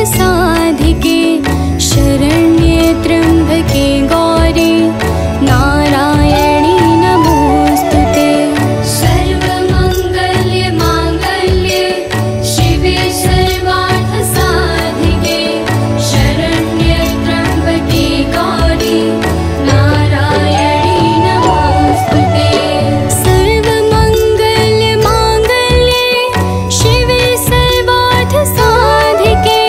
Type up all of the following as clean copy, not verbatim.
साधिके शरण्ये त्र्यम्बके गौरी नारायणी नमोस्तुते। सर्वमङ्गल्ये माङ्गल्ये शिवे सर्वार्थ साधिके शरण्ये त्र्यम्बके गौरी नारायणी नमोस्तुते। सर्वमङ्गल्ये माङ्गल्ये शिवे सर्वार्थ साधिके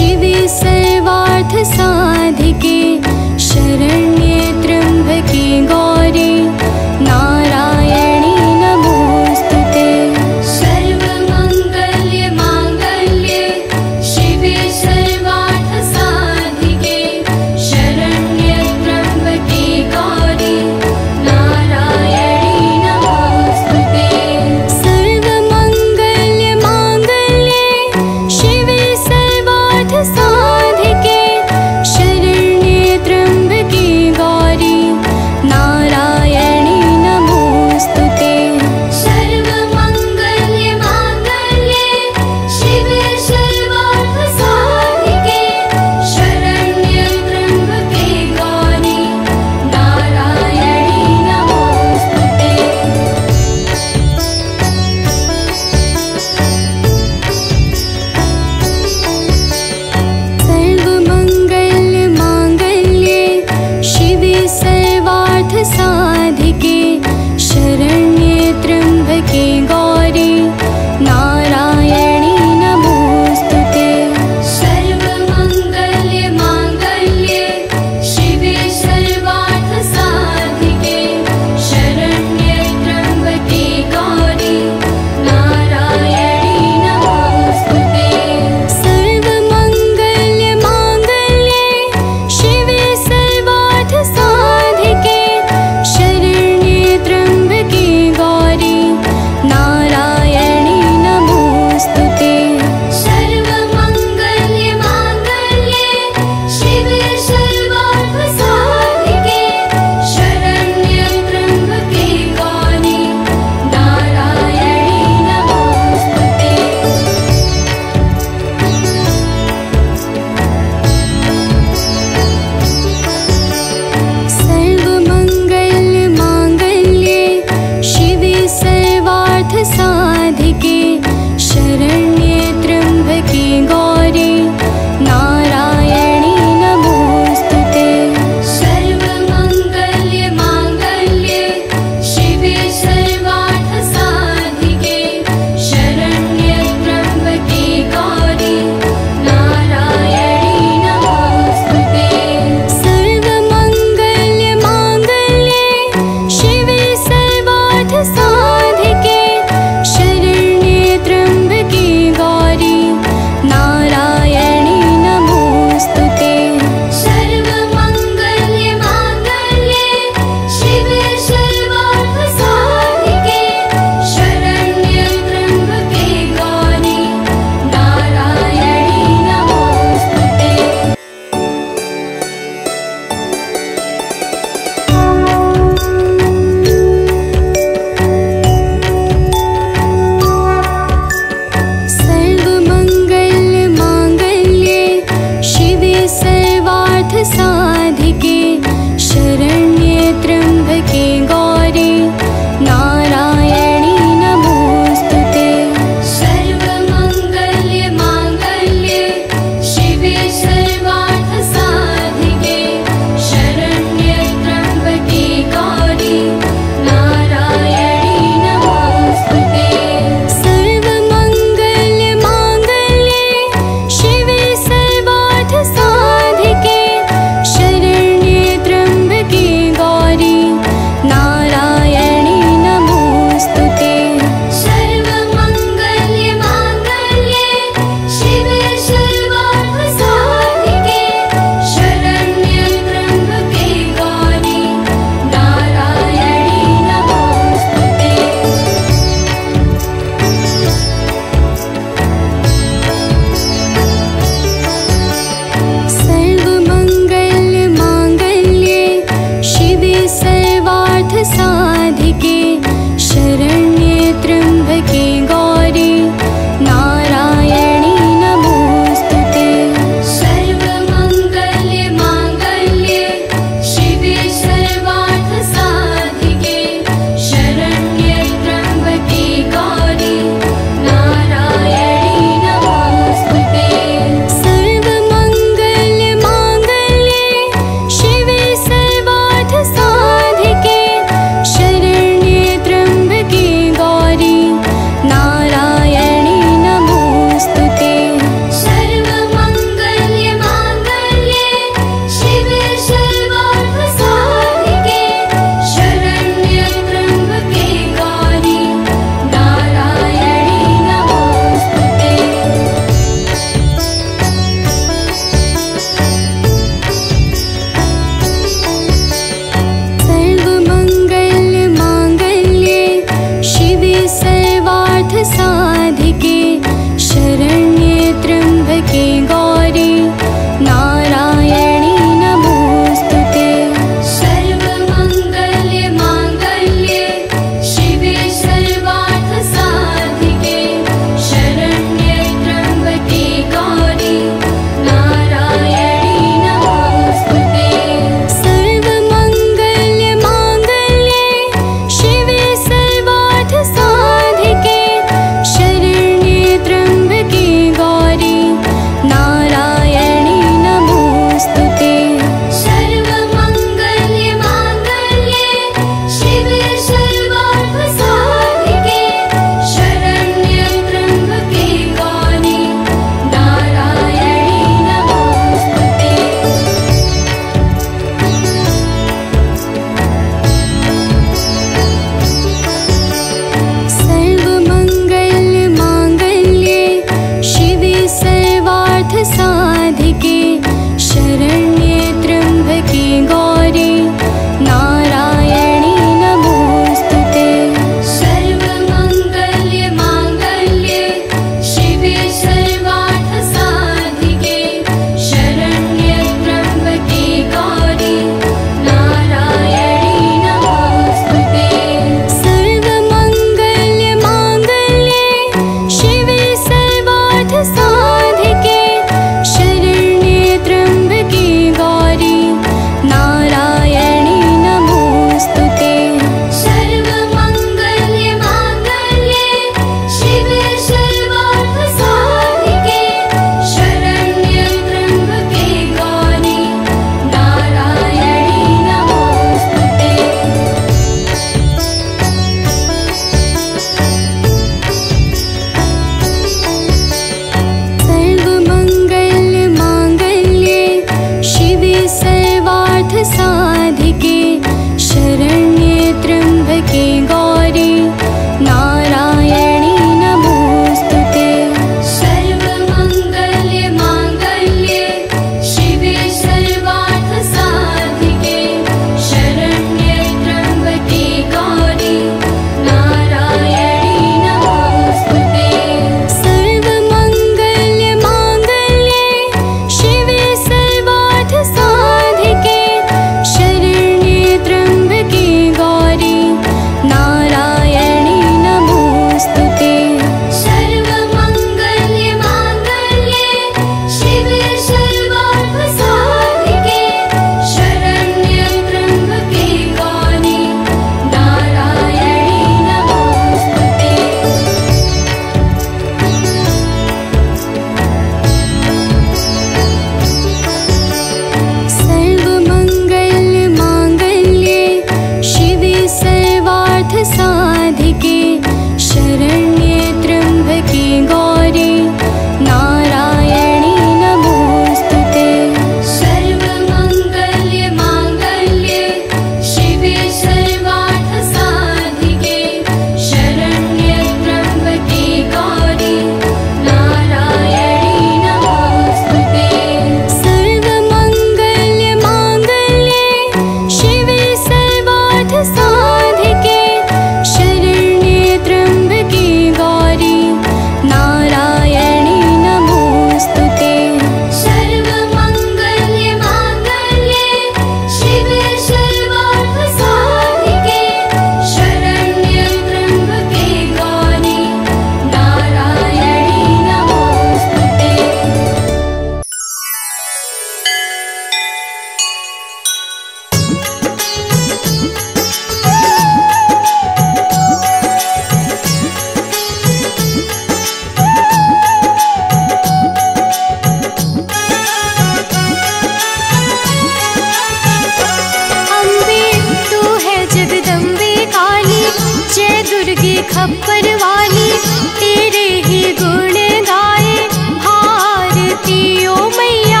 खप्पर वाली तेरे ही गुण गाए भारती ओ मैया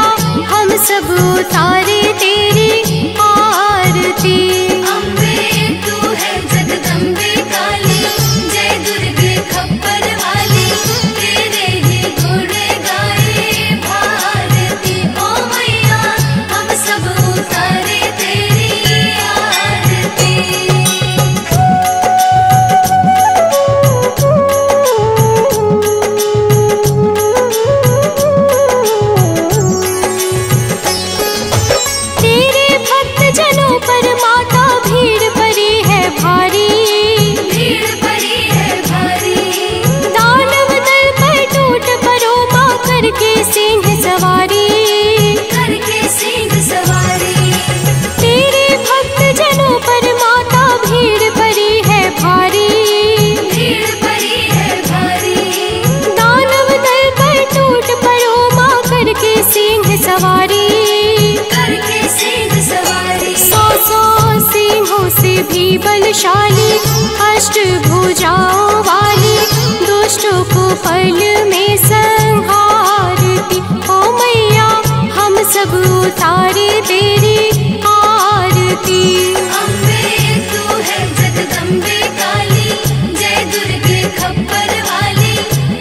हम सब उतारे तेरी आरती। अम्बे तू है जगदम्बे काली जय दुर्गे खप्पर वाली तेरे ही गुण गाए भारती ओ मैया हम सब उतारे तेरी आरती। तेरे भक्त जनों पर माता भीड़ पड़ी है भारी, भीड़ पड़ी है भारी। दानव दल पर टूट पड़ो माँ करके सिंह सवारी, करके सिंह सवारी। तेरे भक्त जनों पर माता भीड़ पड़ी है भारी, भीड़ पड़ी है भारी। दानव दल पर टूट पड़ो माँ करके सिंह सवारी, करके सिंह सवारी। सौ सिंहों से भी बलशाली अष्टभुजाओं वाली दुष्टों को पल में संहारती ओ मैया हम सब उतारे तेरी आरती। अम्बे तू है जगदम्बे काली जय दुर्गे खप्पर वाली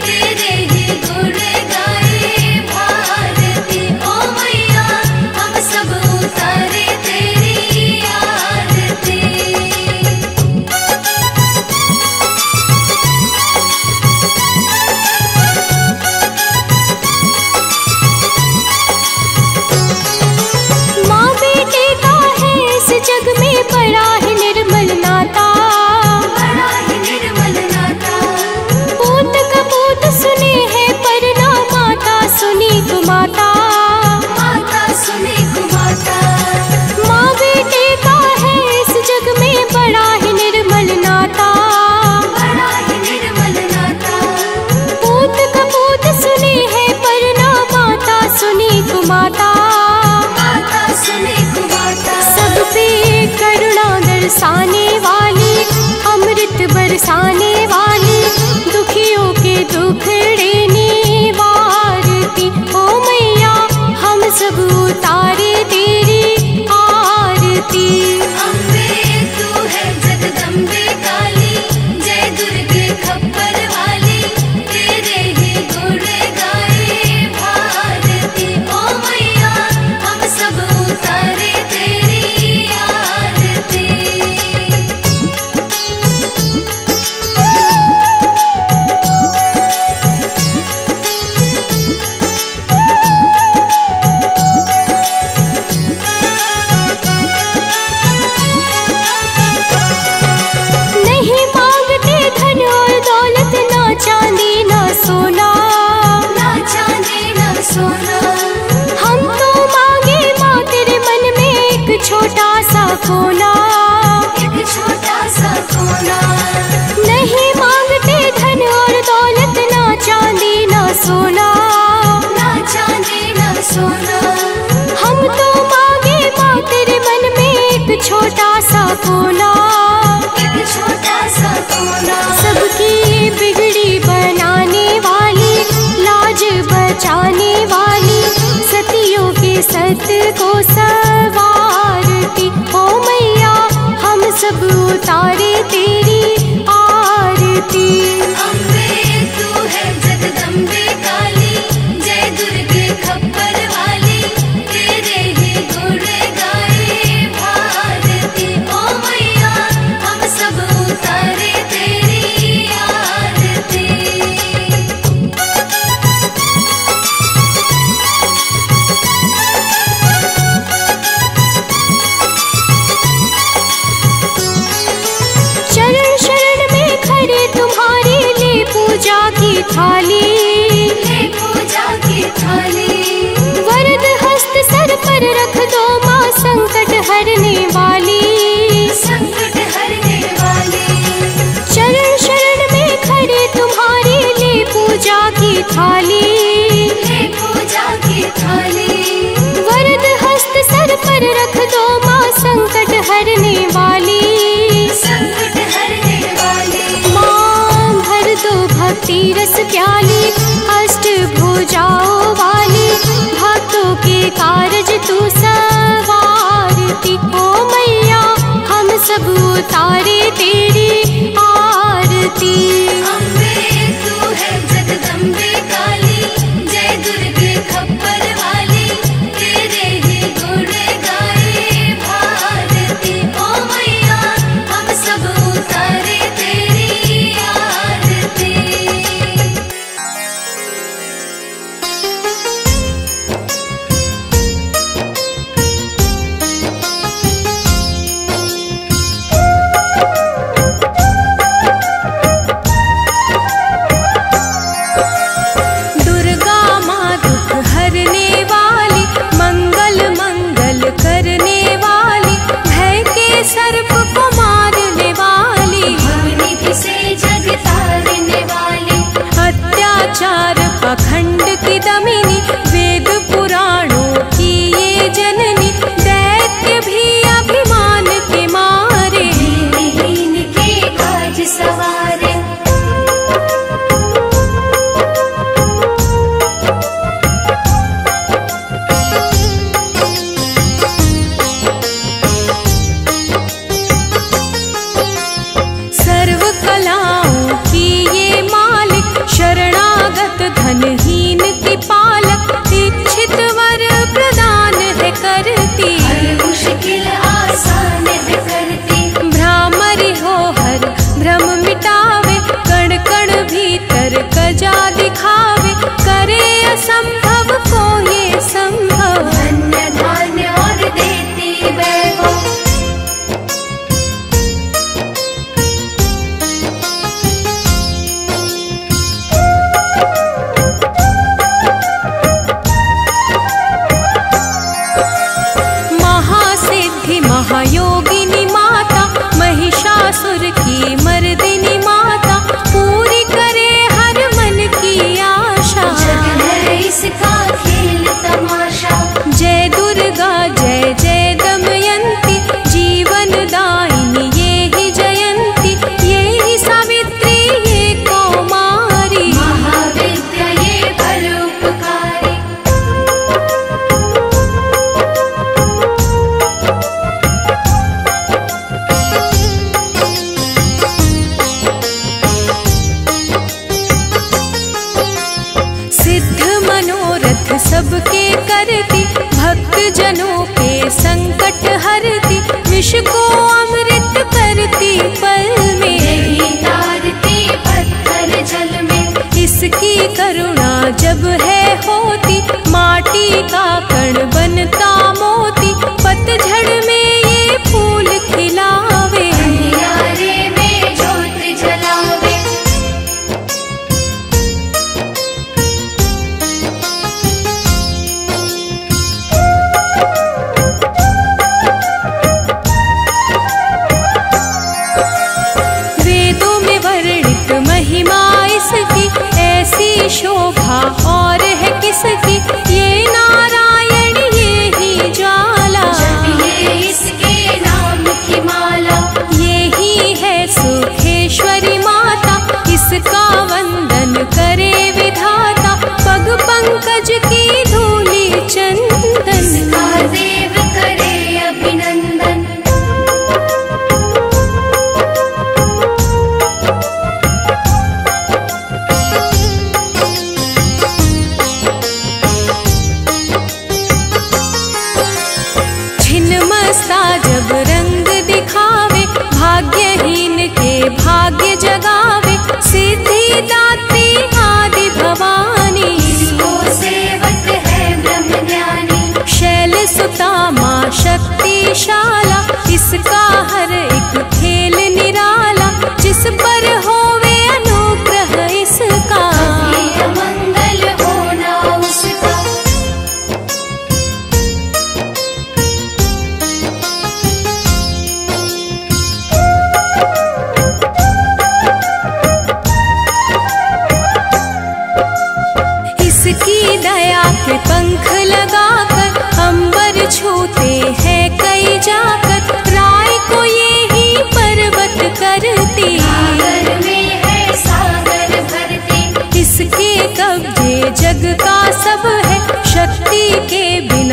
तेरे ही गुण गाए भारती ओ मैया हम सब उतारे तेरी आरती। माँ बेटे का है इस जग में बड़ा ही निर्मल नाता, बड़ा ही निर्मल नाता। पूत कपूत सुने है पर ना माता सुनी कुमाता, माता सुनी कुमाता। माँ बेटे का है इस जग में बड़ा ही निर्मल नाता, बड़ा ही निर्मल नाता। पूत कपूत सुने है पर ना माता सुनी कुमाता, माता सुनी कुमाता। सब पे करुणा दर्शाने वाली अमृत बरसाने वाली दुखियों के दुखड़े निवारती ओ मैया हम सब उतारे तेरी आरती। अम्बे तू है जगदम्बे काली जय दुर्गे खप्पर वाली तेरे ही गुण गाए भारती ओ मैया हम सब उतारे तेरी आरती। नहीं मांगते धन और दौलत ना चांदी ना सोना, ना चांदी ना सोना। हम तो मांगे माँ तेरे मन में एक छोटा सा कोना, एक छोटा सा कोना। नहीं मांगते धन और दौलत ना चांदी ना सोना, ना चांदी ना सोना। हम तो मांगे माँ तेरे मन में एक छोटा सा कोना, एक छोटा सा कोना। सबकी बिगड़ी बनाने वाली लाज बचाने वाली सतियों के सत को सवारती ओ मैया हम सब उतारे तेरी आरती। अम्बे तू है जगदम्बे काली जय दुर्गे खप्पर वाली तेरे ही गुण गाए भारती ओ मैया हम सब उतारे तेरी आरती। शरण शरण में खड़े तुम्हारी ले पूजा की थाली, ले पूजा की थाली। वरद हस्त सर पर रख दो माँ संकट हरने वाली, संकट हरने वाली। शरण शरण में खड़े तुम्हारी ले पूजा की थाली, ले पूजा की थाली। वरद हस्त सर पर रख दो माँ संकट हरने वाली, संकट हरने वाली। माँ भक्ति रस प्याली, अष्ट भुजाओं वाली, भक्तों के कारज तू सवारती। ओ मैया हम सब उतारे तेरी आरती। अम्बे तू है जगदम्बे काली, जय दुर्गे खप्पर वाली, तेरे ही गुण गाए भारती। ओ मैया हम सब उतारे तेरी आरती। दुर्गा माँ दुख हरने वाली, मंगल मंगल करने वाली, भय के सर्प को मारने वाली, भवनिधि से जग तारने वाली, अत्याचार पाखंड की दमिनी, वेद पुराणों की ये जननी, दैत्य भी अभिमान के मारे, दीनहीन के काज सवारे। सर्व कलाओं की ये मालिक, शरणागत धनहीन की पालक, इच्छित वर प्रदान है करती, हर मुश्किल आसान है करती। भ्रामरी हो हर भ्रम मिटावे, कण कण भीतर कजा दिखावे, करे असंभव को ये संभव, धन्य धान्य और देती वैभव। महासिद्धि महायोगिनी माता, महिषासुर की मर्दिनी माता, पूरी करे हर मन की आशा। जग है इसका खेल तमाशा, जय दुर्गा जय जय दमयंती, जीवन दायिनी ये ही जयंती, ये ही सावित्री ये कौमारी, महाविद्या ये परोपकारी। सिद्ध मनोरथ सबके करती, भक्त जनों के संकट हरती, विष को अमृत करती पल में, यही तारती पत्थर जल में। इसकी करुणा जब है होती, माटी का कण बनता मोती, पतझड़ में ये फूल खिलावे, अंधियारे में ज्योत जलावे।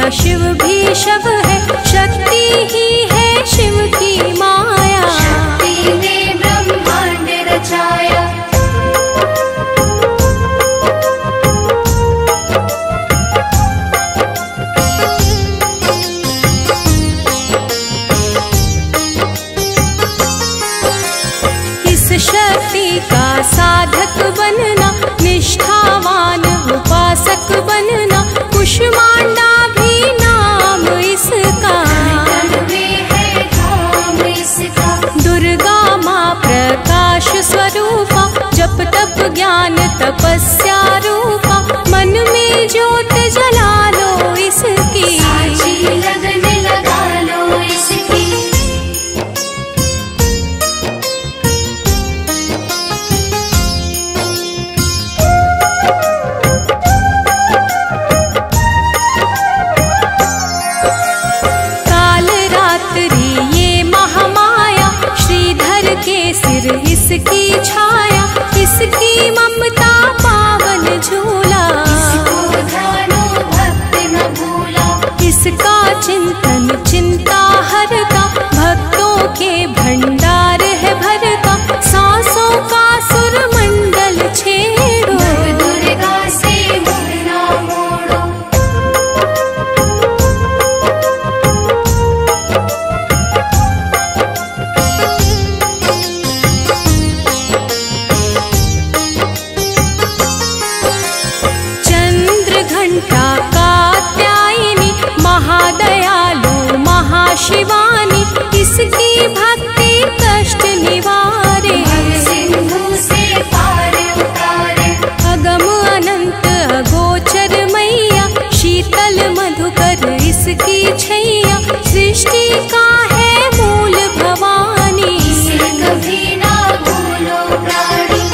का शिव भी शव है, शक्ति ही है शिव की माया। शक्ति ने ब्रह्मांड रचाया। शक्ति का साधक बनना, निष्ठावान उपासक बनना, कुष्मांडा भी नाम इसका। है धाम इसका। दुर्गा माँ प्रकाश स्वरूपा, जप तप ज्ञान तपस्या रूपा, मन में ज्योत जला लो इसकी। साची लगन लगा लो इसकी। सिर इसकी छाया, इसकी ममता पावन झूला। इसको ध्यानो भक्त न भूला। इसका चिंतन चिंता हरता, भक्तों के भंडार है भरता। सांसों का सुर मंडल छेड़ो, दुर्गा से मुँह ना मोड़ो। महादयालु महाशिवानी, इसकी भक्ति कष्ट निवारे। सिंधु से पार उतारे। अगम अनंत अगोचर मैया, शीतल मधुकर इसकी छैया। सृष्टि का है मूल भवानी, इसे कभी ना भूलो प्राणी।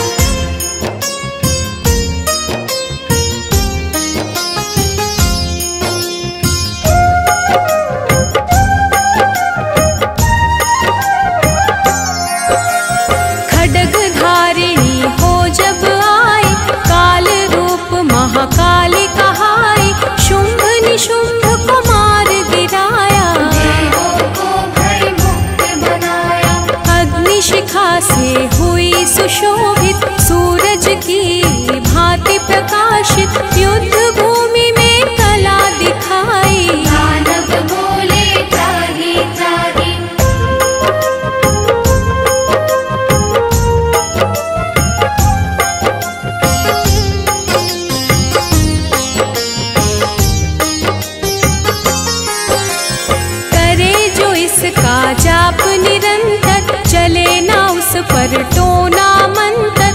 महाकाली कहाई, शुंभ निशुंभ को मार गिराया। देवों को भय मुक्त बनाया। अग्निशिखा से हुई सुशोभित, सूरज की भांति प्रकाशित। युद्ध भूमि में कला दिखाई। दानव बोले त्राहि त्राहि। इसका जाप निरंतर, चले ना उस पर टोना मंत्र।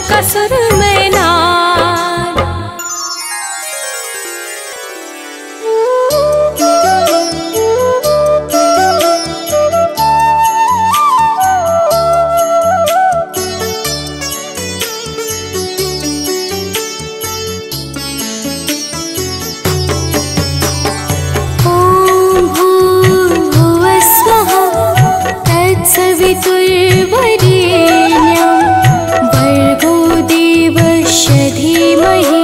शोकासुर में नाद। ॐ भूर्भुवः स्वः तत्सवितुर्वरेण्यं भर्गो देवस्य धीमहि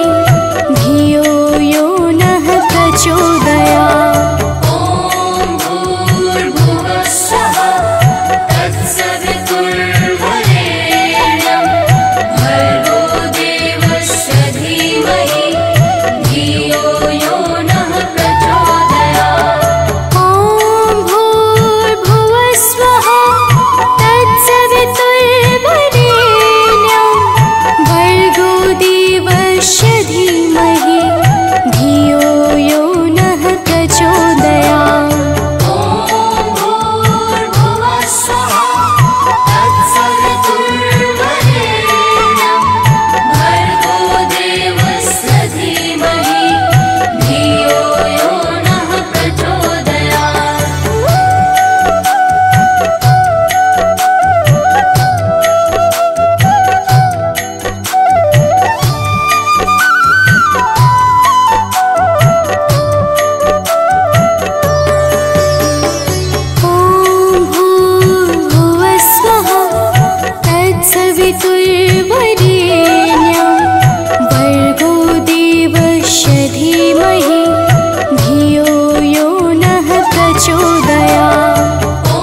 धियो यो नः प्रचोदयात्। ॐ भूर्भुवः स्वः तत्सवितुर्वरेण्यं भर्गो देवस्य धीमहि धियो यो नः प्रचोदयात्। ॐ भूर्भुवः स्वः तत्सवितुर्वरेण्यं भर्गो देवस्य धीमहि धियो यो नः प्रचोदयात्। ॐ भूर्भुवः स्वः तत्सवितुर्वरेण्यं भर्गो देवस्य धीमहि धियो यो नः प्रचोदयात्। ॐ भूर्भुवः स्वः तत्सवितुर्वरेण्यं भर्गो देवस्य धीमहि धियो यो नः प्रचोदयात्। ॐ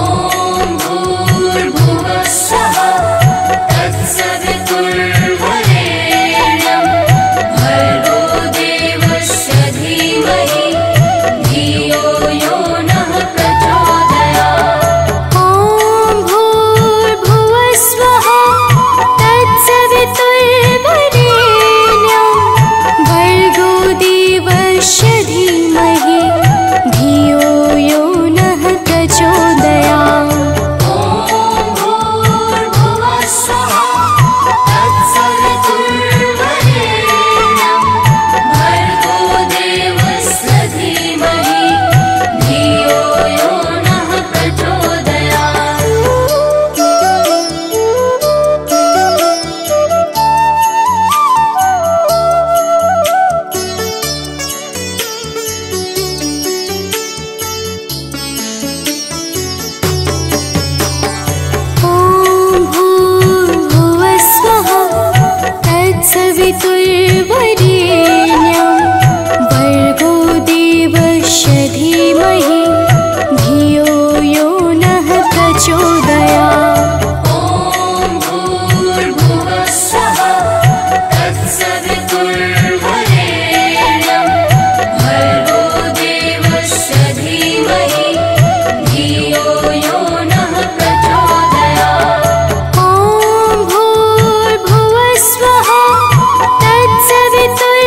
भूर्भुवः स्वः तत्सवितुर्वरेण्यं भर्गो देवस्य धीमहि धियो यो नः प्रचोदयात्। ॐ भूर्भुवः स्वः तत्सवितुर्वरेण्यं भर्गो देवस्य धीमहि धियो यो नः प्रचोदयात्। ॐ भूर्भुवः स्वः तत्सवितुर्वरेण्यं भर्गो देवस्य धीमहि धियो यो नः प्रचोदयात्। ॐ भूर्भुवः स्वः तत्सवितुर्वरेण्यं भर्गो देवस्य धीमहि धियो यो नः प्रचोदयात्। ॐ भूर्भुवः स्वः तत्सवितुर्वरेण्यं भर्गो देवस्य धीमहि धियो यो नः प्रचोदयात्। ॐ भूर्भुवः स्वः तत्सवितुर्वरेण्यं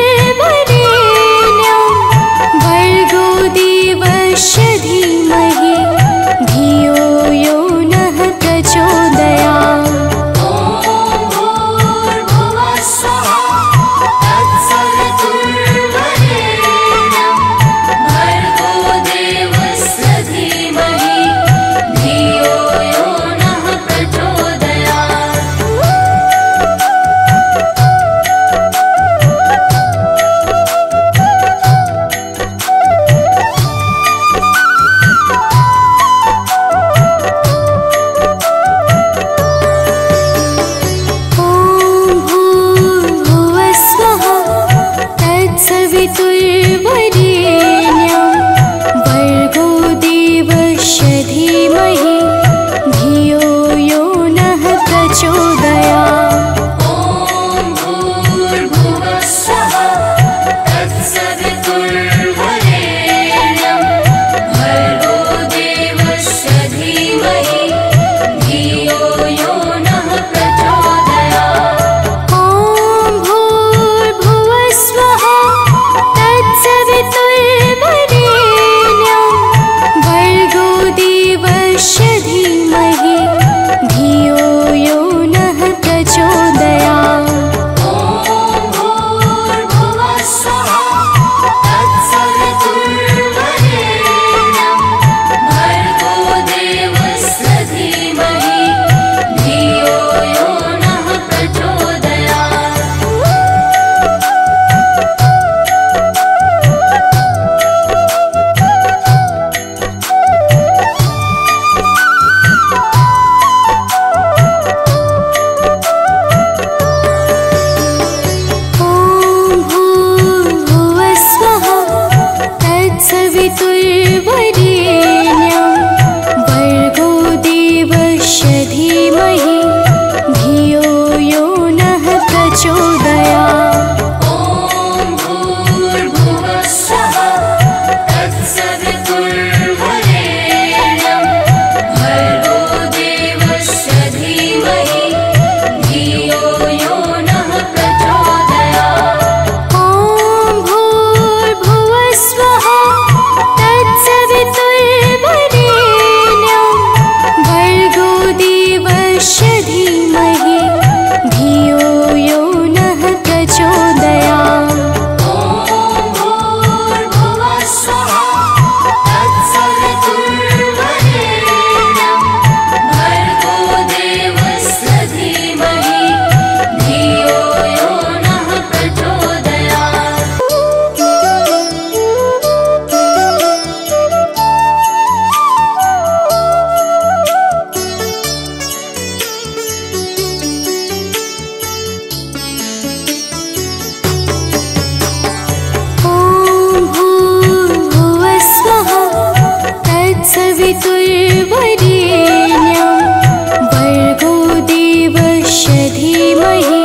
धीमहि धियो यो नः प्रचोदयात्। ॐ भूर्भुवः स्वः तत्सवितुर्वरेण्यं भर्गो देवस्य धीमहि धियो यो नः प्रचोदयात्। ॐ भूर्भुवः स्वः तत्सवितुर्वरेण्यं भर्गो देवस्य धीमहि धियो यो नः प्रचोदयात्। ॐ भूर्भुवः स्वः तत्सवितुर्वरेण्यं भर्गो देवस्य धीमहि धियो यो नः प्रचोदयात्। ॐ भूर्भुवः स्वः तत्सवितुर्वरेण्यं भर्गो देवस्य धीमहि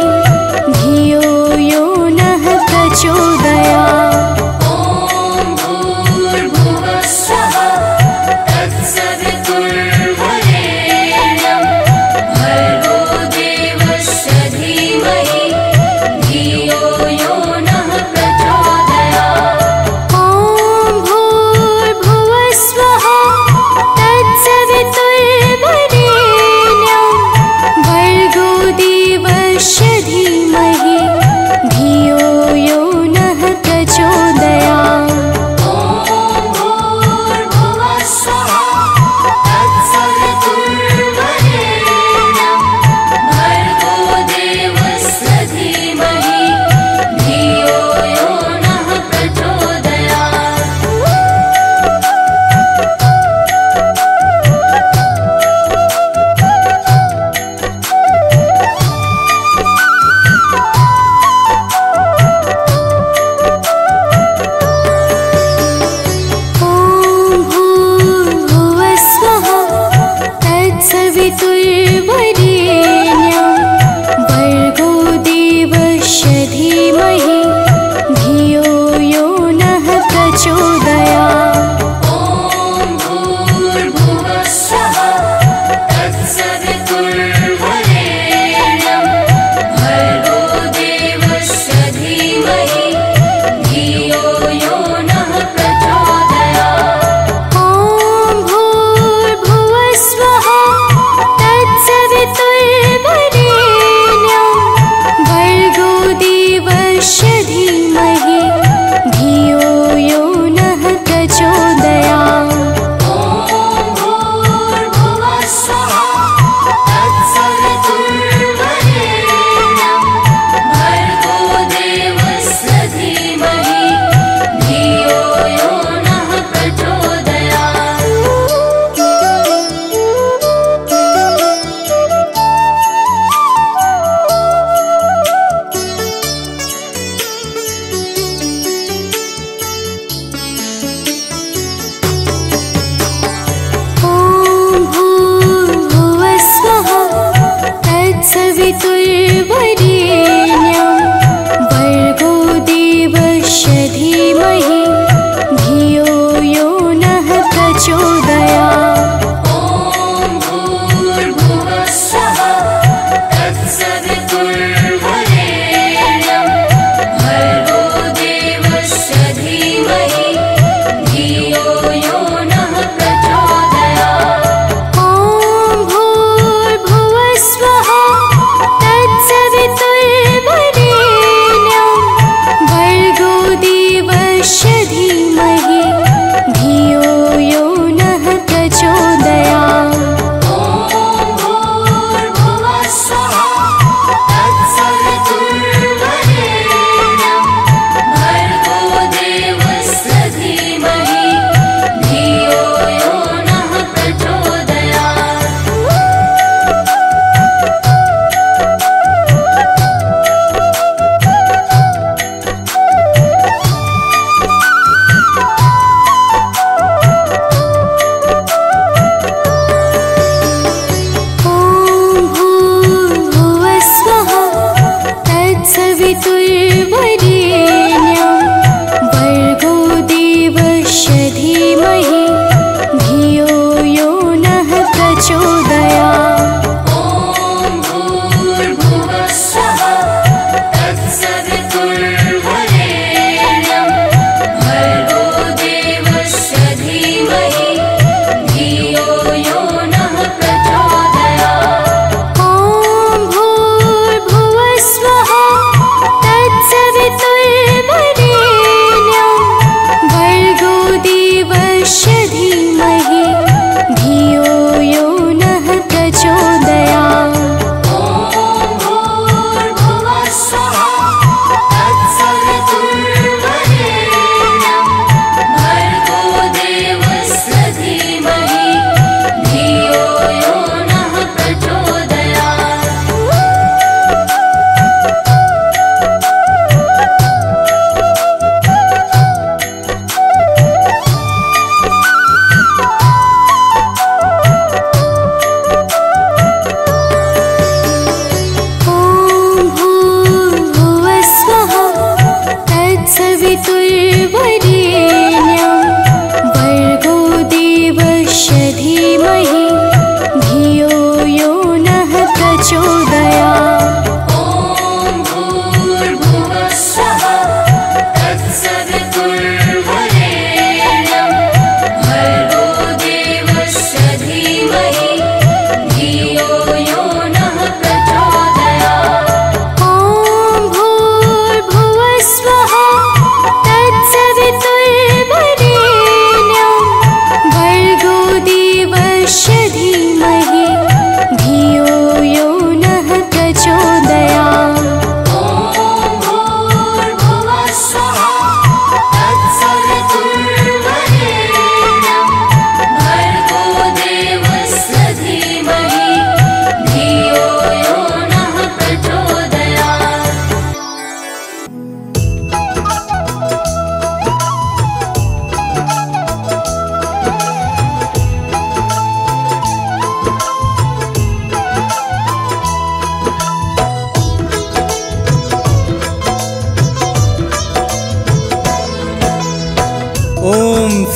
धियो यो नः प्रचोदयात्। ॐ भूर्भुवः स्वः तत्सवितुर्वरेण्यं भर्गो देवस्य धीमहि धियो यो नः प्रचोदयात्। ॐ भूर्भुवः स्वः तत्सवितुर्वरेण्यं भर्गो देवस्य धीमहि धियो यो नः प्रचोदयात्। ॐ भूर्भुवः स्वः तत्सवितुर्वरेण्यं भर्गो देवस्य धीमहि धियो यो नः प्रचोदयात्। ॐ भूर्भुवः स्वः तत्सवितुर्वरेण्यं भर्गो देवस्य धीमहि धियो यो नः प्रचोदयात्। ॐ भूर्भुवः स्वः तत्सवितुर्वरेण्यं भर्गो देवस्य धीमहि धियो यो नः प्रचोदयात्। ॐ भूर्भुवः स्वः तत्सवितुर्वरेण्यं भर्गो देवस्य धीमहि धियो यो नः प्रचोदयात्। ॐ भूर्भुवः स्वः तत्सवितुर्वरेण्यं भर्गो देवस्य धीमहि धियो यो नः प्रचोदयात्। ॐ भूर्भुवः स्वः तत्सवितुर्वरेण्यं भर्गो देवस्य धीमहि धियो यो नः प्रचोदयात्। ॐ भूर्भुवः स्वः तत्सवितुर्वरेण्यं भर्गो देवस्य धीमहि धियो यो नः प्रचोदयात्। ॐ भूर्भुवः स्वः तत्सवितुर्वरेण्यं प्रचोदया।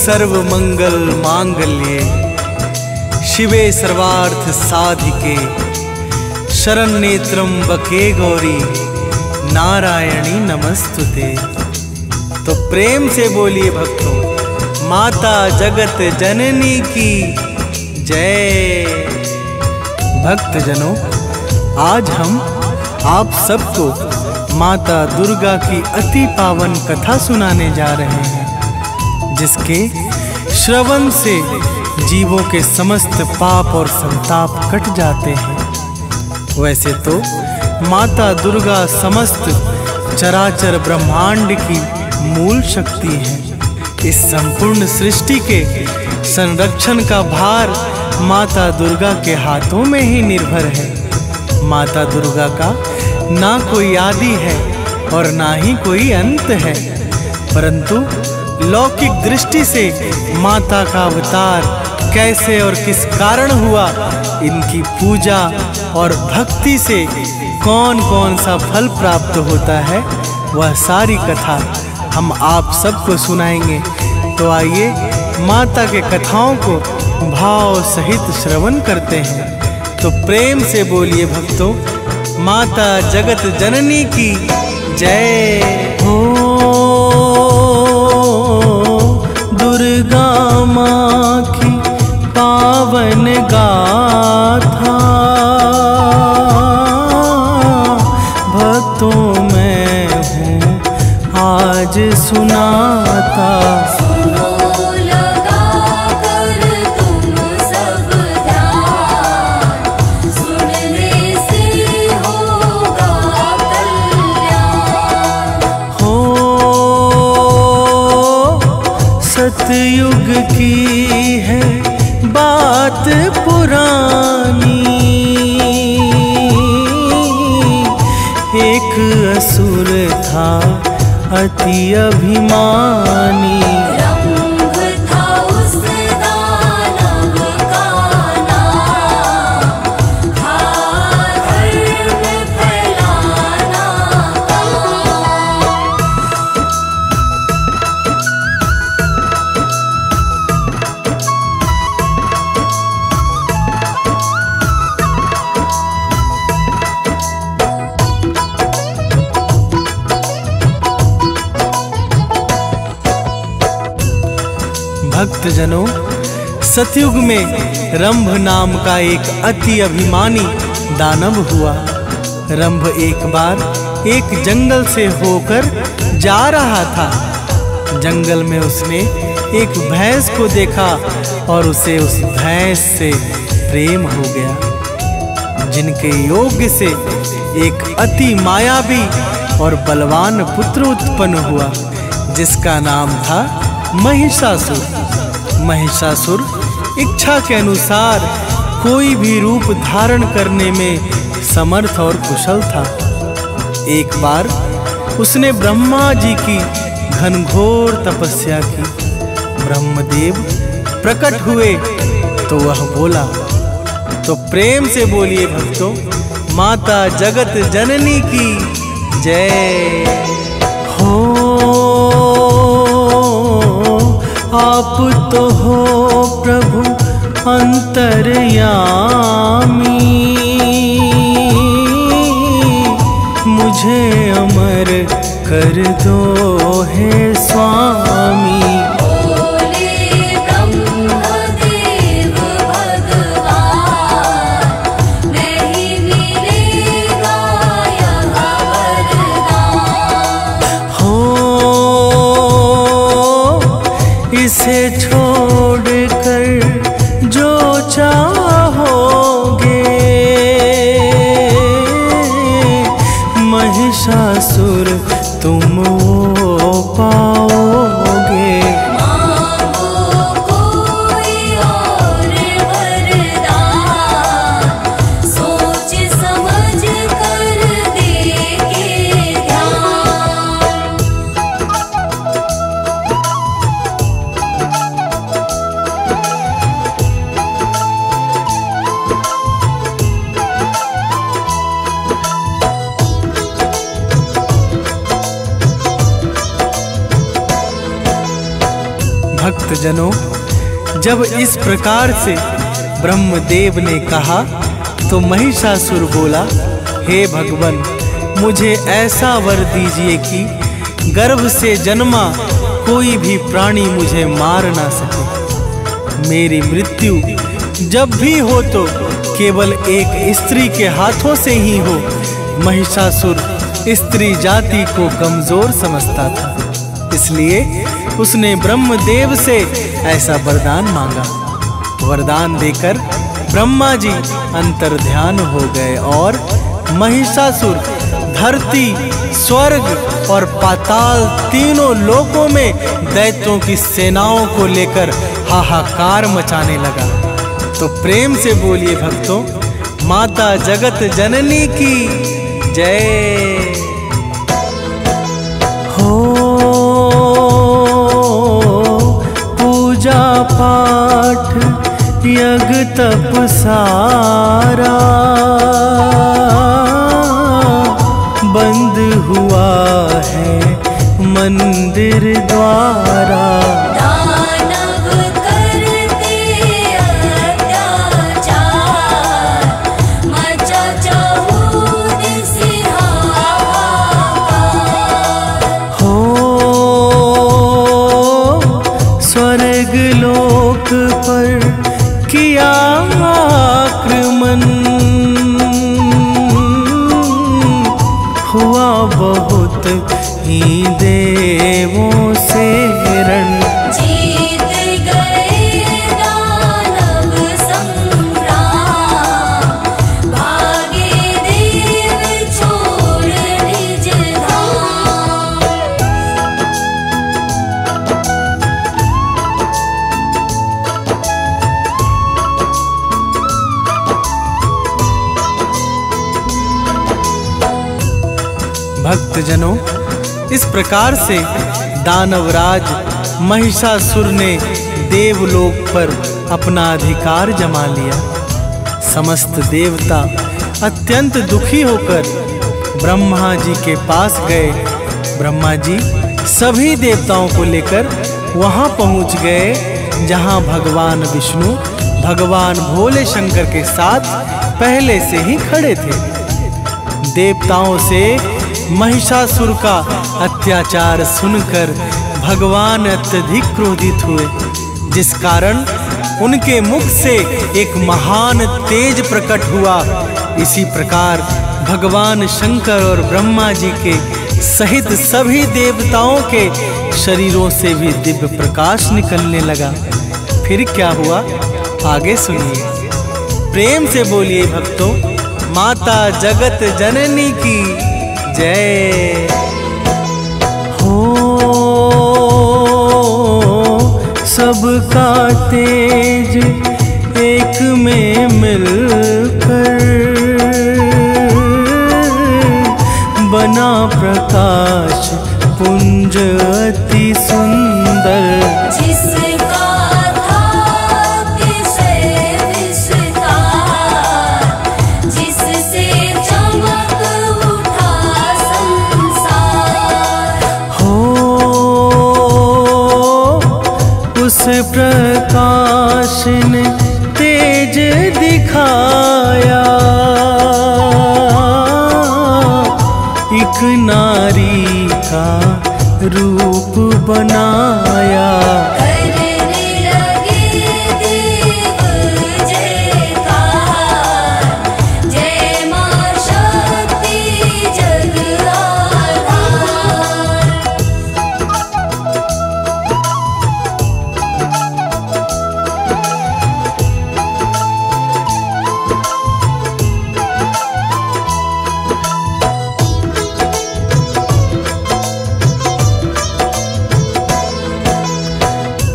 सर्व मंगल मांगल्ये शिवे सर्वार्थ साधिके शरण्ये त्र्यंबके गौरी नारायणी नमस्तुते। तो प्रेम से बोलिए भक्तों, माता जगत जननी की जय। भक्तजनों, आज हम आप सबको माता दुर्गा की अति पावन कथा सुनाने जा रहे हैं, जिसके श्रवण से जीवों के समस्त पाप और संताप कट जाते हैं। वैसे तो माता दुर्गा समस्त चराचर ब्रह्मांड की मूल शक्ति है। इस संपूर्ण सृष्टि के संरक्षण का भार माता दुर्गा के हाथों में ही निर्भर है। माता दुर्गा का ना कोई आदि है और ना ही कोई अंत है, परंतु लौकिक दृष्टि से माता का अवतार कैसे और किस कारण हुआ, इनकी पूजा और भक्ति से कौन कौन सा फल प्राप्त होता है, वह सारी कथा हम आप सबको सुनाएंगे। तो आइए माता के कथाओं को भाव सहित श्रवण करते हैं। तो प्रेम से बोलिए भक्तों, माता जगत जननी की जय हो। दुर्गा माँ की पावन गाथा भक्तों में हूँ आज सुनाता। सतयुग की है बात पुरानी, एक असुर था अति अभिमानी। रंग था उस दानव का नाम, था धर्म फैलाना भक्तजनों, सतयुग में रंभ नाम का एक अति अभिमानी दानव हुआ। रंभ एक बार एक जंगल से होकर जा रहा था। जंगल में उसने एक भैंस को देखा और उसे उस भैंस से प्रेम हो गया। जिनके योग्य से एक अति मायावी और बलवान पुत्र उत्पन्न हुआ, जिसका नाम था महिषासुर। महिषासुर इच्छा के अनुसार कोई भी रूप धारण करने में समर्थ और कुशल था। एक बार उसने ब्रह्मा जी की घनघोर तपस्या की। ब्रह्मदेव प्रकट हुए तो वह बोला, तो प्रेम से बोलिए भक्तों, माता जगत जननी की जय हो। आप तो हो प्रभु अंतर्यामी, मुझे अमर कर दो हे स्वामी। इसे छोड़कर जो चाहोगे, महिषासुर तुम वो पाओगे। सोच समझ कर देंगे ध्यान। भक्तजनों, जब इस प्रकार से ब्रह्मदेव ने कहा तो महिषासुर बोला, हे भगवान, मुझे ऐसा वर दीजिए कि गर्भ से जन्मा कोई भी प्राणी मुझे मार ना सके। मेरी मृत्यु जब भी हो तो केवल एक स्त्री के हाथों से ही हो। महिषासुर स्त्री जाति को कमजोर समझता था, इसलिए उसने ब्रह्मदेव से ऐसा वरदान मांगा। वरदान देकर ब्रह्मा जी अंतर्ध्यान हो गए और महिषासुर धरती, स्वर्ग और पाताल तीनों लोकों में दैत्यों की सेनाओं को लेकर हाहाकार मचाने लगा। तो प्रेम से बोलिए भक्तों, माता जगत जननी की जय हो। पूजा पाठ यज्ञ तप सारा बंद हुआ है मंदिर द्वारा। दानव करते अत्याचार, मचा चहुदिस हाहाकार। हो स्वर्ग लोक पर किया आक्रमण, हुआ बहुत ही देवों से रण। जीत गए दानव संग्राम, भागे देव छोड़ निज धाम। भक्तजनों, इस प्रकार से दानवराज महिषासुर ने देवलोक पर अपना अधिकार जमा लिया। समस्त देवता अत्यंत दुखी होकर ब्रह्मा जी के पास गए। ब्रह्मा जी सभी देवताओं को लेकर वहां पहुंच गए जहां भगवान विष्णु भगवान भोले शंकर के साथ पहले से ही खड़े थे। देवताओं से महिषासुर का अत्याचार सुनकर भगवान अत्यधिक क्रोधित हुए, जिस कारण उनके मुख से एक महान तेज प्रकट हुआ। इसी प्रकार भगवान शंकर और ब्रह्मा जी के सहित सभी देवताओं के शरीरों से भी दिव्य प्रकाश निकलने लगा। फिर क्या हुआ, आगे सुनिए। प्रेम से बोलिए भक्तों, माता जगत जननी की जय हो। सबका तेज एक में मिलकर बना प्रकाश पुंज अति सुंदर। जिसका था अतिशय विस्तार, जिससे चमक उठा संसार। हो उस प्रकाश ने तेज दिखाया, एक नारी का रूप बनाया। करने लगे देव जयकार, जय मां शक्ति जग आधार।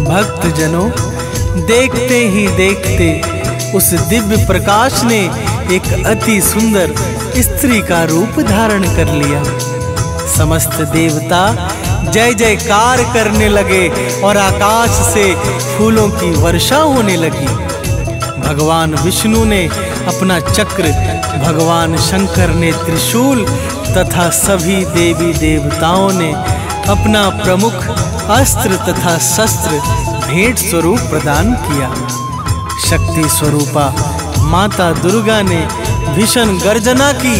भक्तजनों, देखते ही देखते उस दिव्य प्रकाश ने एक अति सुंदर स्त्री का रूप धारण कर लिया। समस्त देवता जय जयकार करने लगे और आकाश से फूलों की वर्षा होने लगी। भगवान विष्णु ने अपना चक्र, भगवान शंकर ने त्रिशूल तथा सभी देवी देवताओं ने अपना प्रमुख अस्त्र तथा शस्त्र भेंट स्वरूप प्रदान किया। शक्ति स्वरूपा माता दुर्गा ने भीषण गर्जना की,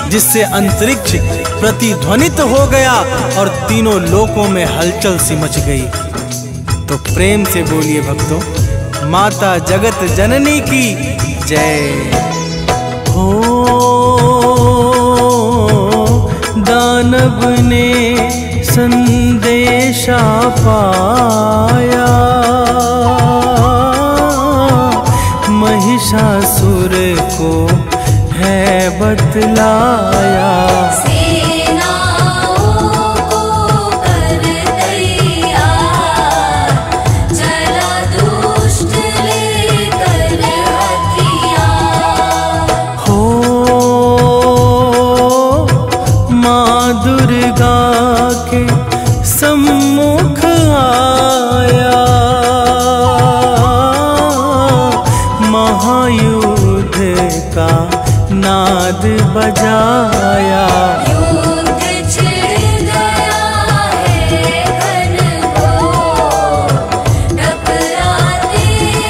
जिससे अंतरिक्ष प्रतिध्वनित हो गया और तीनों लोकों में हलचल सी मच गई। तो प्रेम से बोलिए भक्तों, माता जगत जननी की जय हो। दानव ने संदेशा पाया, महिषासुर को है बतलाया। सेनाओं को कर तैयार, चला दुष्ट लेकर हथियार। हो माँ दुर्गा के सम्मुख आया, महायुद्ध का नाद बजाया। युद्ध छिड़ गया है घनघोर, टकराते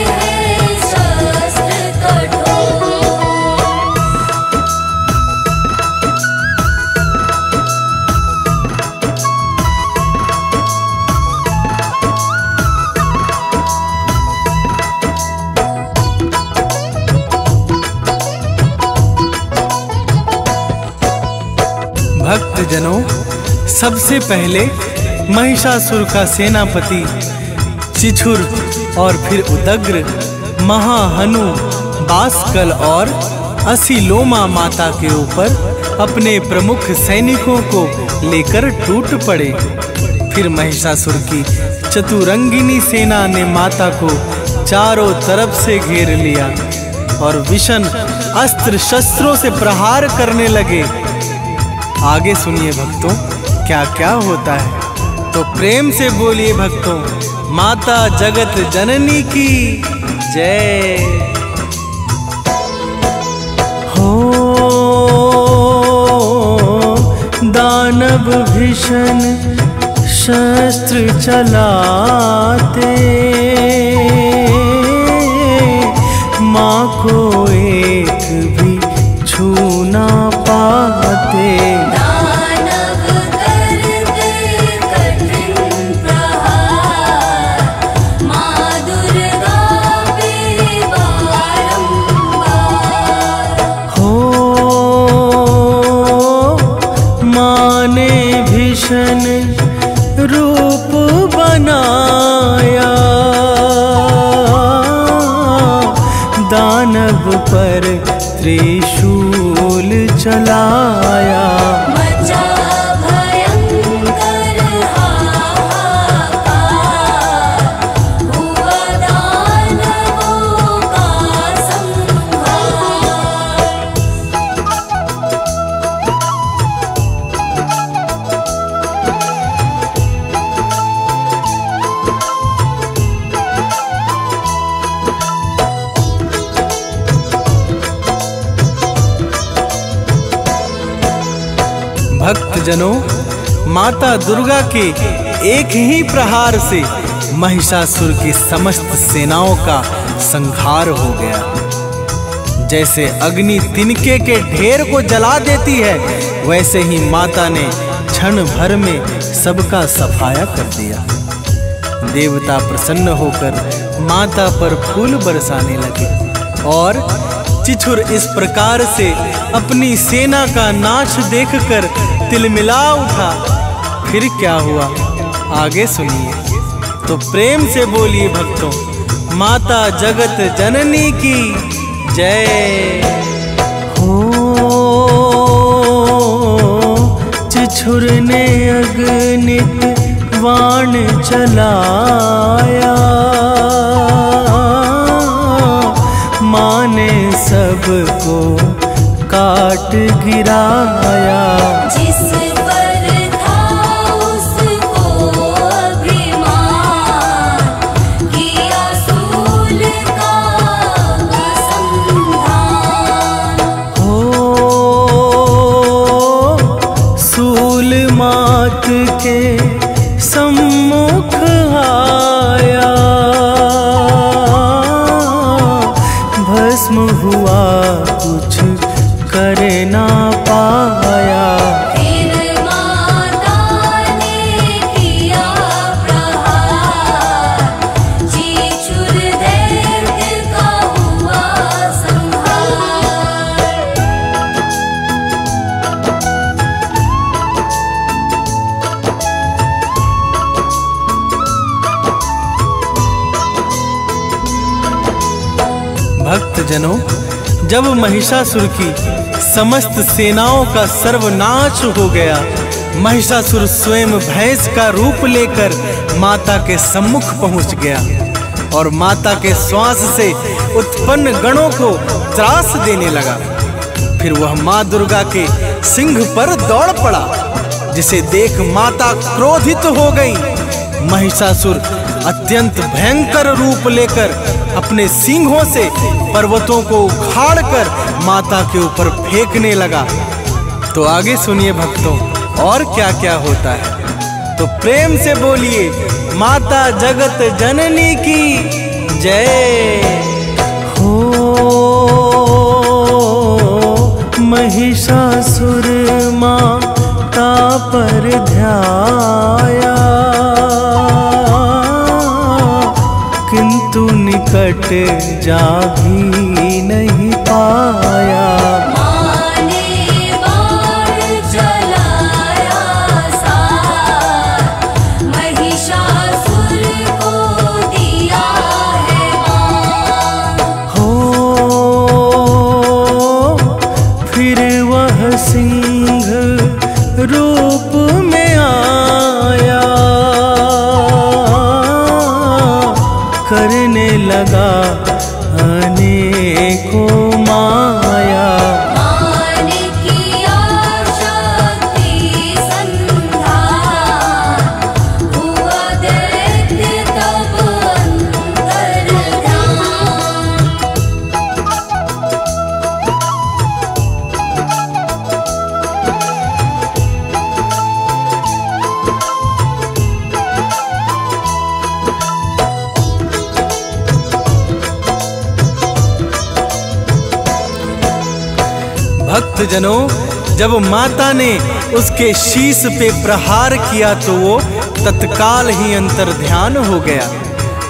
हैं शस्त्र कठोर। भक्तजनों, सबसे पहले महिषासुर का सेनापति चिछुर और फिर उदग्र, महाहनु, बासकल और असिलोमा माता के ऊपर अपने प्रमुख सैनिकों को लेकर टूट पड़े। फिर महिषासुर की चतुरंगिनी सेना ने माता को चारों तरफ से घेर लिया और विषण अस्त्र शस्त्रों से प्रहार करने लगे। आगे सुनिए भक्तों, क्या क्या होता है। तो प्रेम से बोलिए भक्तों, माता जगत जननी की जय हो। दानव भीषण शस्त्र चलाते, माँ को एक भी छू ना पाते। दानव करते कठिन प्रहार, माँ दुर्गा पे बारंबार। हो माँ ने भीषण रूप बनाया, दानव पर त्रिशूल त्रिशूल चलाया। मचा भयंकर हाहाकार, हुआ दानवों का संहार। भक्तजनों, माता दुर्गा के एक ही प्रहार से महिषासुर की समस्त सेनाओं का संहार हो गया। जैसे अग्नि तिनके के ढेर को जला देती है, वैसे ही माता ने क्षण भर में सबका सफाया कर दिया। देवता प्रसन्न होकर माता पर फूल बरसाने लगे और चिछुर इस प्रकार से अपनी सेना का नाश देखकर तिलमिला उठा। फिर क्या हुआ, आगे सुनिए। तो प्रेम से बोलिए भक्तों, माता जगत जननी की जय हो। चिछुर ने अग्नित वाण चलाया, माँ ने सबको काट गिराया। जिस पर था उसको अभिमान, किया सूल का संधान। हो सूल मात के सम्मुख आया, भस्म हुआ कुछ कर ना पाया। फिर माता ने किया प्रहार, चिछुर दैत्य का हुआ संहार। भक्तजनों, जब महिषासुर की समस्त सेनाओं का सर्वनाश हो गया, महिषासुर स्वयं भैंस का रूप लेकर माता के सम्मुख पहुंच गया और माता के श्वास से उत्पन्न गणों को त्रास देने लगा। फिर वह माँ दुर्गा के सिंह पर दौड़ पड़ा, जिसे देख माता क्रोधित हो गई। महिषासुर अत्यंत भयंकर रूप लेकर अपने सींगों से पर्वतों को उखाड़कर माता के ऊपर फेंकने लगा। तो आगे सुनिए भक्तों, और क्या क्या होता है। तो प्रेम से बोलिए, माता जगत जननी की जय हो। महिषासुर माता पर ध्याया, किंतु निकट जा भी नहीं पाया। माँ ने बाण चलाया सार, महिषासुर को दिया है मार। हो फिर वह सिंह रूप में आया, करने लगा अनेकों माया। माँ ने किया शक्ति संधान, हुआ दैत्य तब अंतर्धान। भक्तजनों, जब माता ने उसके शीश पे प्रहार किया तो वो तत्काल ही अंतर्ध्यान हो गया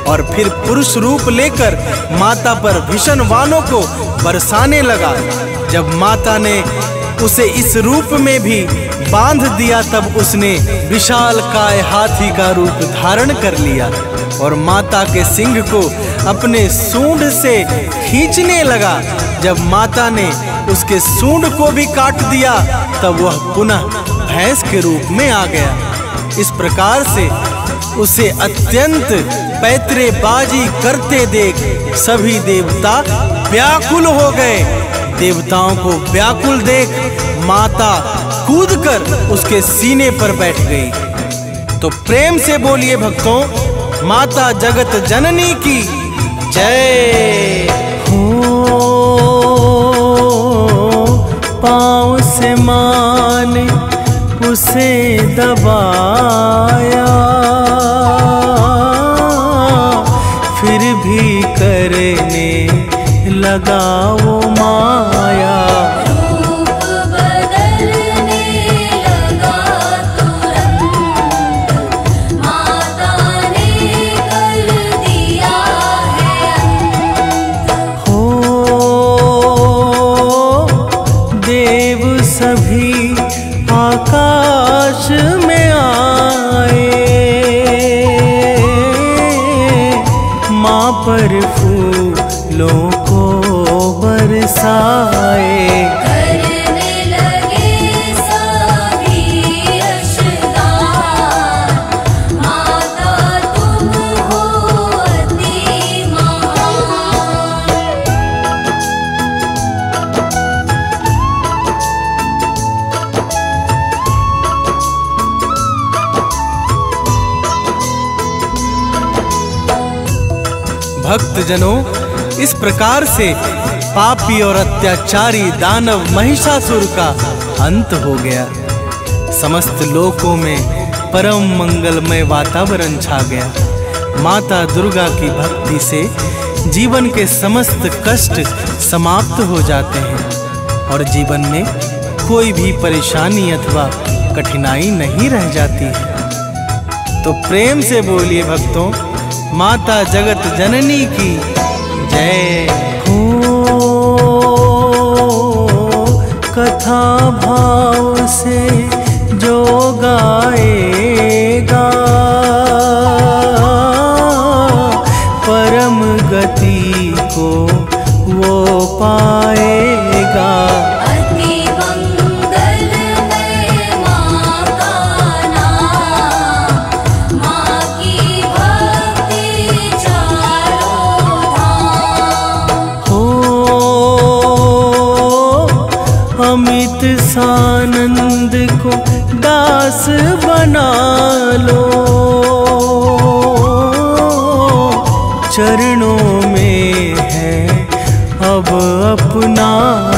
और फिर पुरुष रूप लेकर माता पर भीषण वाणों को बरसाने लगा। जब माता ने उसे इस रूप में भी बांध दिया, तब उसने विशाल काय हाथी का रूप धारण कर लिया और माता के सिंह को अपने सूंड से खींचने लगा। जब माता ने उसके सूंड को भी काट दिया तब वह पुनः भैंस के रूप में आ गया। इस प्रकार से उसे अत्यंत पैतरेबाजी करते देख सभी देवता व्याकुल हो गए। देवताओं को व्याकुल देख माता कूदकर उसके सीने पर बैठ गई। तो प्रेम से बोलिए भक्तों, माता जगत जननी की जय हो। पाँव से माने उसे दबाया, फिर भी करने लगा वो माया। रूप बदलने लगा तुरंत, माता ने कर दिया है अंत। हो देव सभी आकाश में आए, माँ पर फूलों को बरसाए। करने लगे सभी यशगान, माता तुम हो अति महान। भक्तजनों, इस प्रकार से पापी और अत्याचारी दानव महिषासुर का अंत हो गया। समस्त लोकों में परम मंगलमय वातावरण छा गया। माता दुर्गा की भक्ति से जीवन के समस्त कष्ट समाप्त हो जाते हैं और जीवन में कोई भी परेशानी अथवा कठिनाई नहीं रह जाती है। तो प्रेम से बोलिए भक्तों, माता जगत जननी की जय हो। कथा भाव से जो गाएगा परम गति को वो पाएगा। अति मंगलमय माँ का नाम, माँ की भक्ति चारों धाम। हो अमित सानंद को दास बना लो, चरणों में है अब अपना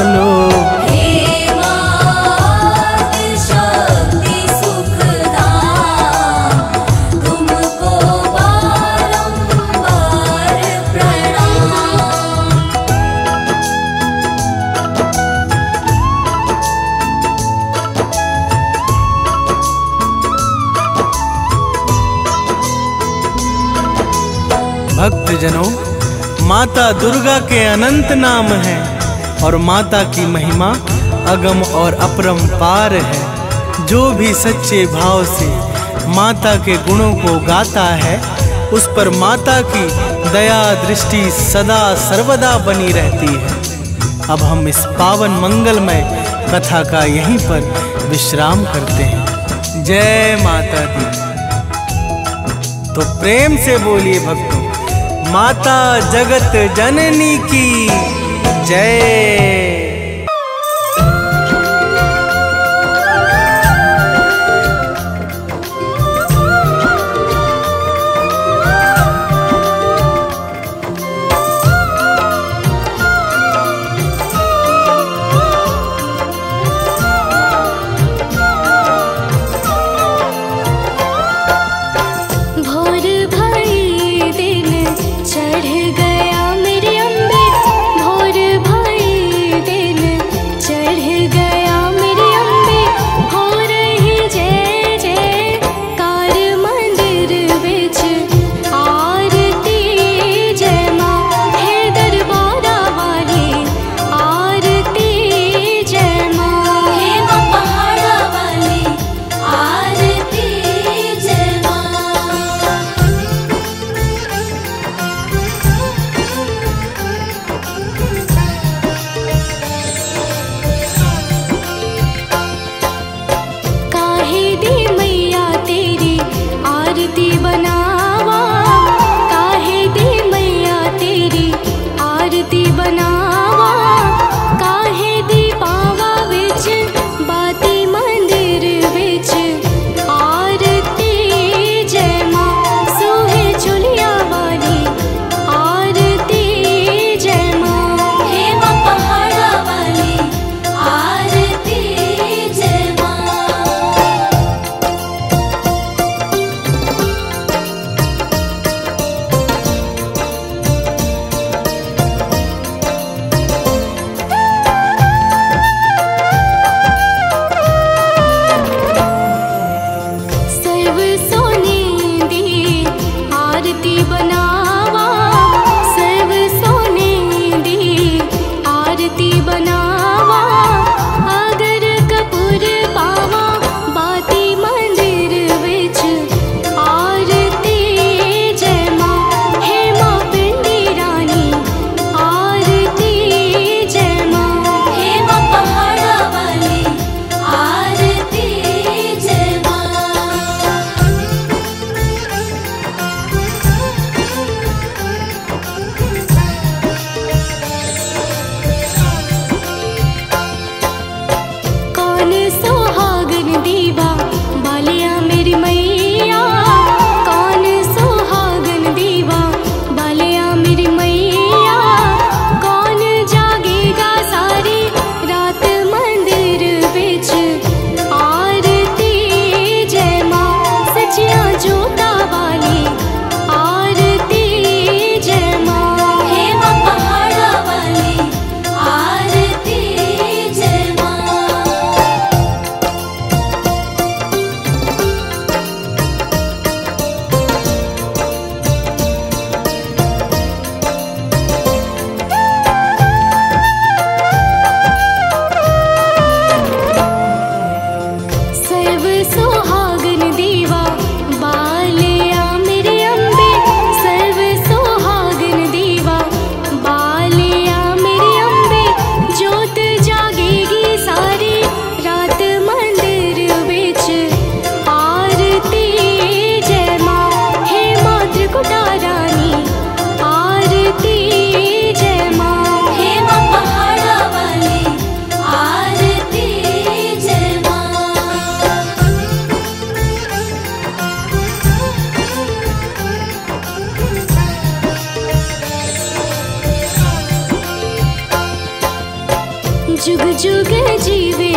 लो। हे मात शक्ति सुखदाम, तुमको बारंबार प्रणाम। भक्तजनों, माता दुर्गा के अनंत नाम हैं और माता की महिमा अगम और अपरंपार है। जो भी सच्चे भाव से माता के गुणों को गाता है उस पर माता की दया दृष्टि सदा सर्वदा बनी रहती है। अब हम इस पावन मंगलमय कथा का यहीं पर विश्राम करते हैं। जय माता दी। तो प्रेम से बोलिए भक्तों, माता जगत जननी की जय। भोर भई दिन चढ़ गया मेरे अम्बे, भोर भई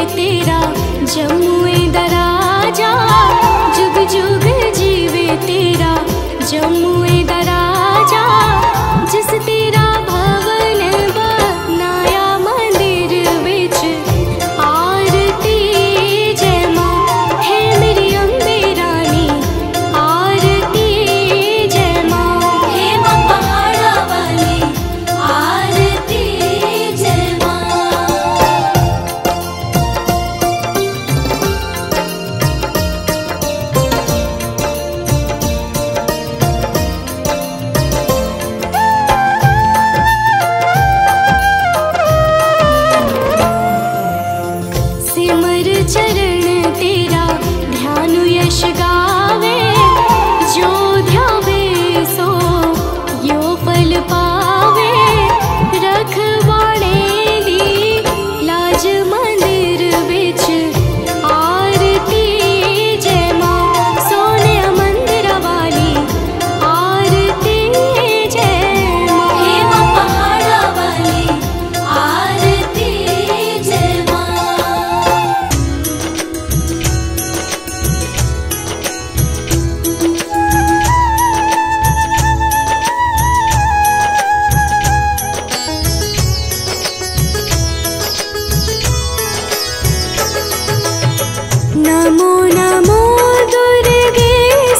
तेरा जमुए दराजा, जुग जुग जीवे तेरा जमुए दराजा। जिस तेरा भवन बनाया मंदिर विच आरती जय माँ, है मेरी अम्बे रानी आरती जय माँ, हे माँ पहाड़ा वाली आरती जय माँ। सिमर चरण तेरा ध्यान यश गावे, जो ध्यावे सो यो फल पावे। रखवाड़े दी लाज मंदिर विच आरती जय माँ, सोने मंदिर वाली आरती जय माँ, हे माँ पहाड़ा वाली आरती जय माँ। नमो नमो दुर्गे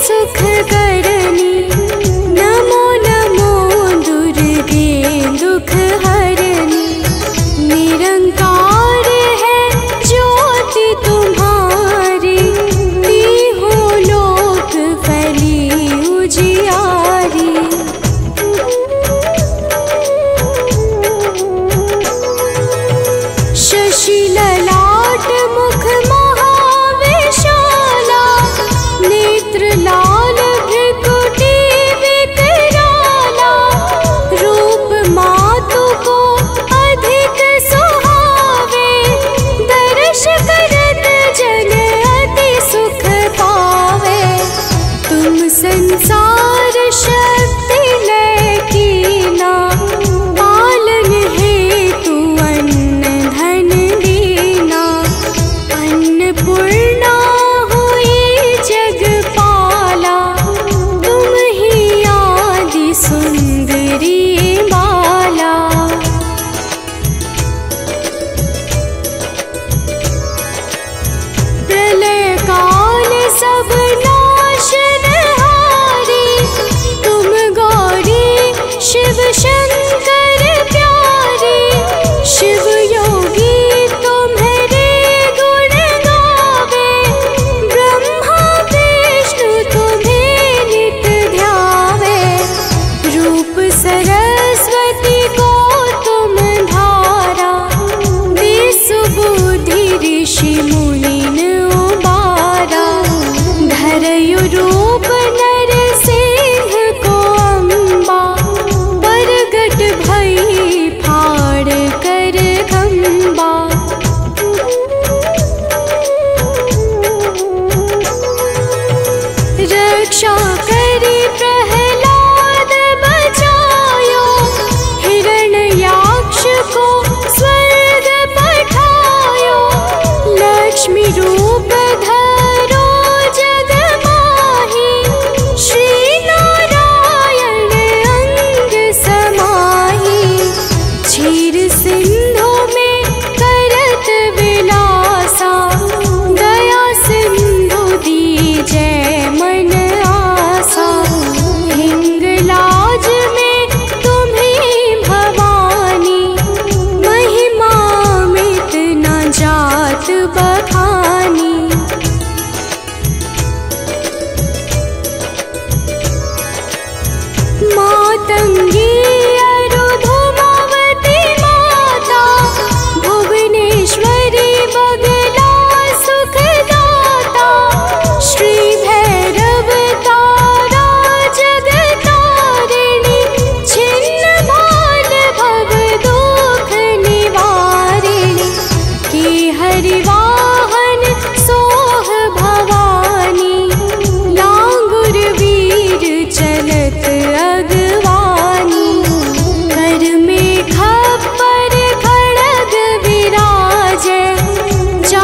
सुख करनी, नमो नमो दुर्गे दुख हरनी। निरंकार है ज्योति तुम्हारी, तीहों लोक फैली उजियारी। शशि ललाट मुख महाविशाला, नेत्र लाल भृकुटी विकराला। रूप मातु को अधिक सुहावे, दर्श करत जन अति सुख पावे। तुम संसार शक्ति लय कीना, पालन हेतु अन्न धन दीना। अन्नपूर्णा हुई जगपाला, तुम ही आदि सुंदरी बाला। प्रलय काल सब नाशनहारी, तुम गौरी शिव शंकर प्यारी। शिव योगी तुम्हारे गुण गावे, ब्रह्मा विष्णु तुम्हें नित ध्यावे। रूप सरस्वती को तुम धारा, विसुबुद्धि ऋषि मुनिन उबारा। धरयु रूप नरसिंह को अम्बा, प्रगट भई फाड़ कर खम्बा। रक्षा करी प्रहलाद बचायो, हिरण्याक्ष को स्वर्ग पठायो। लक्ष्मी रूप धरो जग माही, श्री नारायण अंग समाही। क्षीर सिंधु में करत विलासा, दया सिंधु दीजै मन आसा। हिंगलाज में तुम्हीं भवानी, महिमा मित न जात बखानी। मातंगी अरुधुमावती माता, भुवनेश्वरी बगला सुखदाता। श्री भैरव तारा जगतारिणी, छिन्न भाल भव दुख निवारिणी। की हरिवाहन सोह भवानी, लांगुर वीर चलत अगवानी। कर में खप्पर खड़ग विराजै, जा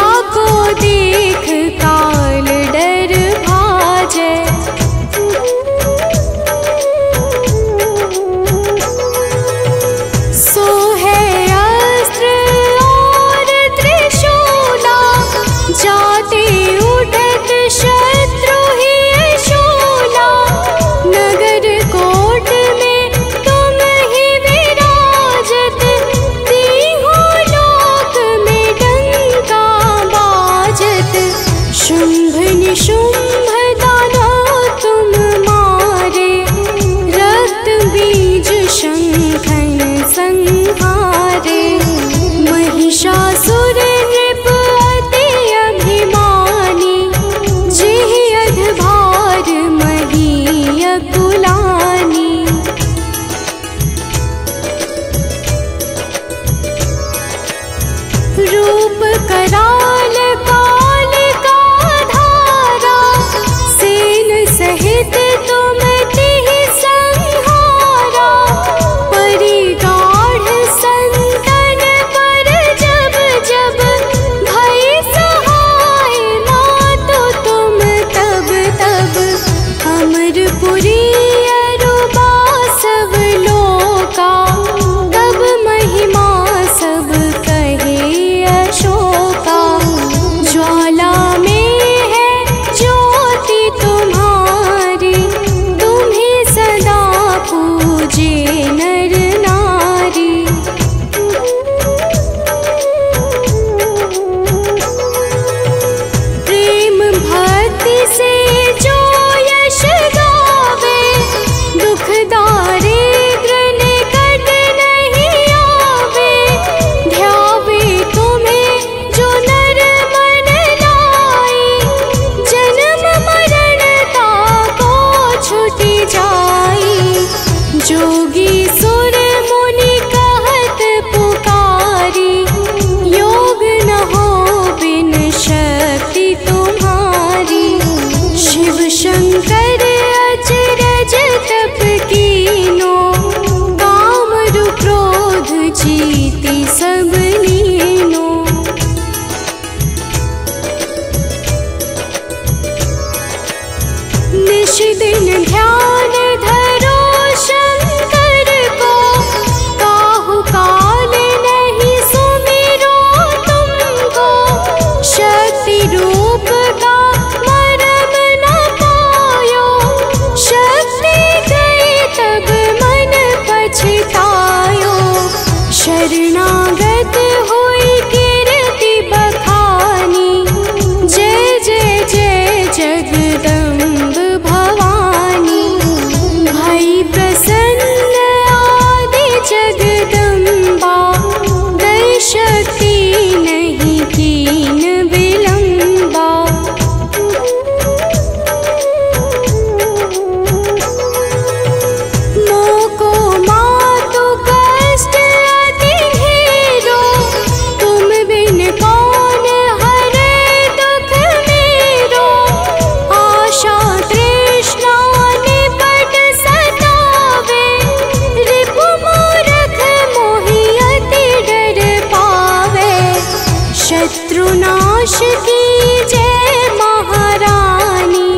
शत्रुनाश की जय महारानी,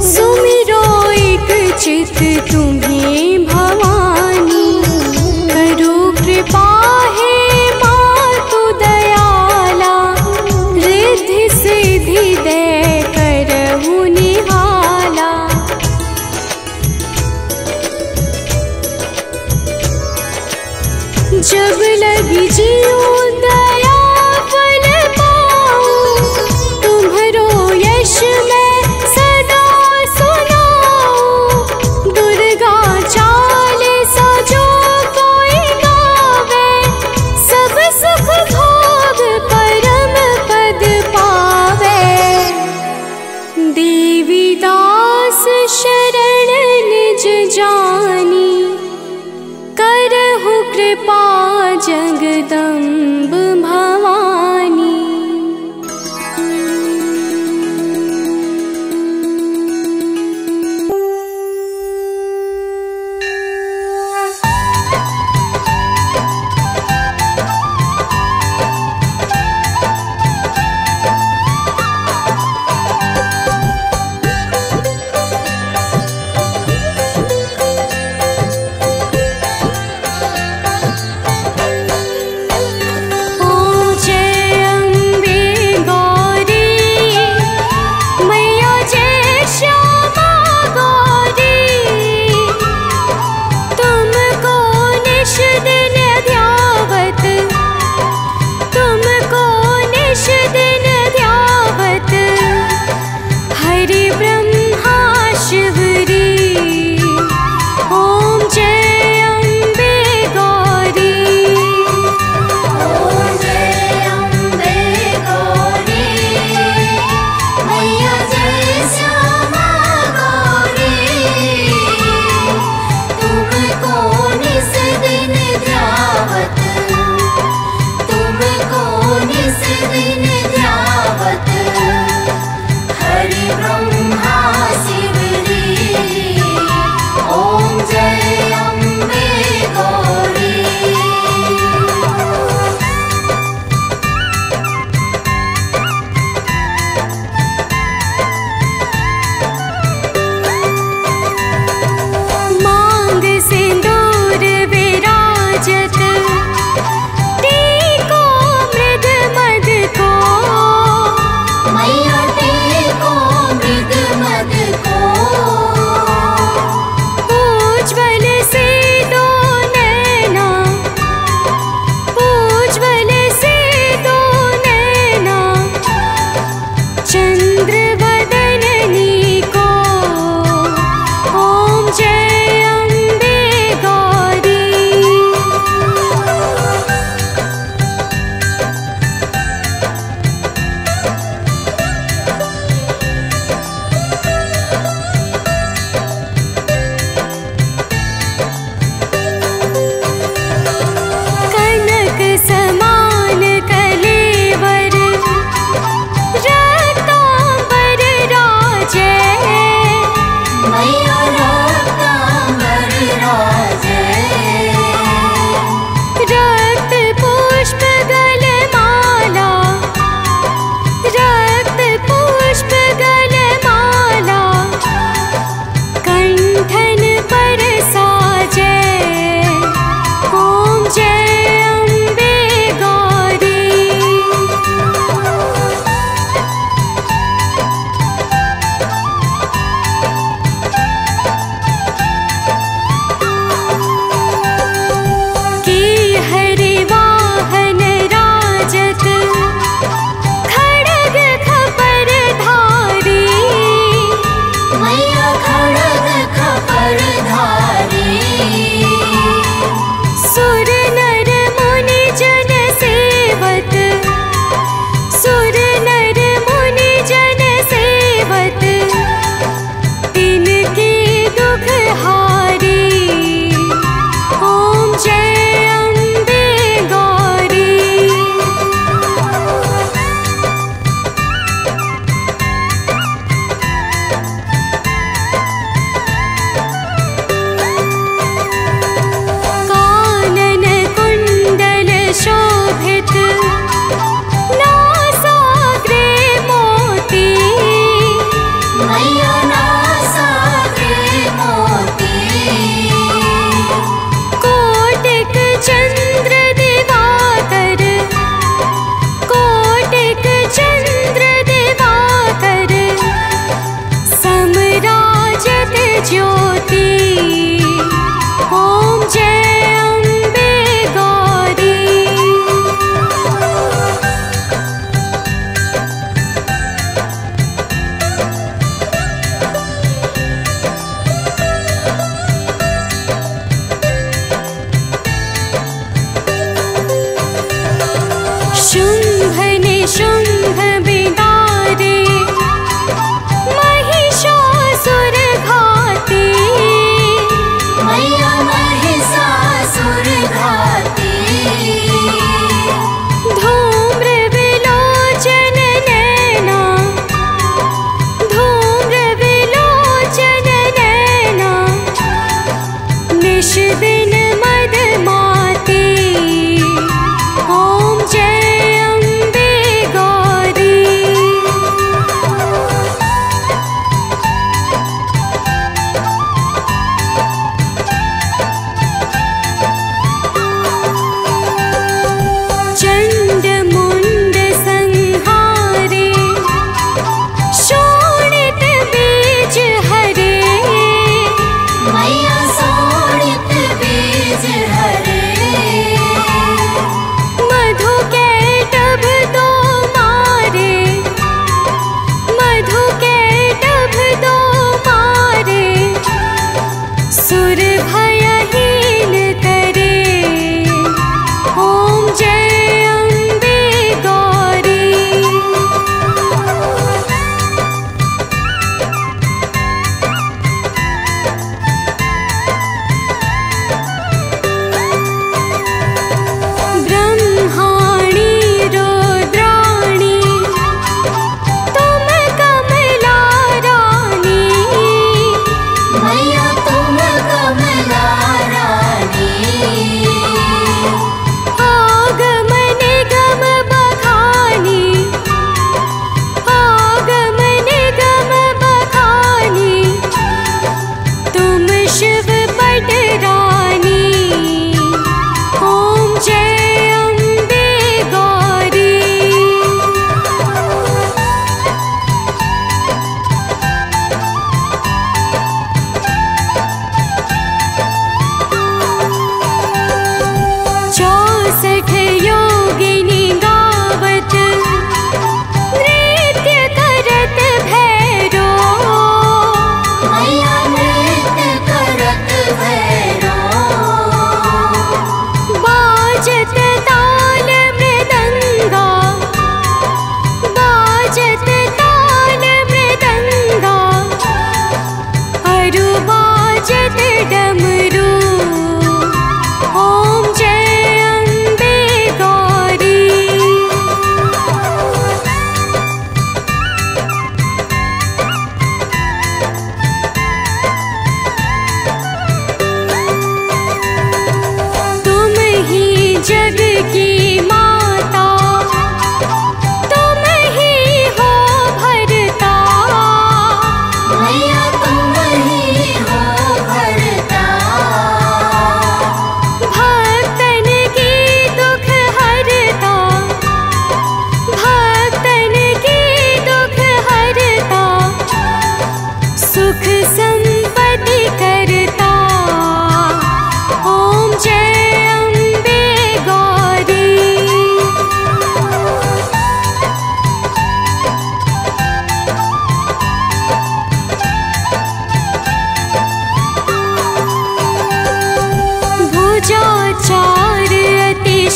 सुमिरो एक चित तुम्हें भवानी। करो कृपा हे मातु दयाला, रिद्धि सिद्धि दे करहु निहाला। जब लगी जीऊँ दया फल पाऊँ, तुम्हरो यश मैं सदा सुनाऊँ। दुर्गा चालीसा जो कोई गावे, सब सुख भोग परम पद पावे। देवी दास शरण निज जानी, करहु कृपा जगदम्ब भवानी।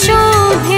शोभे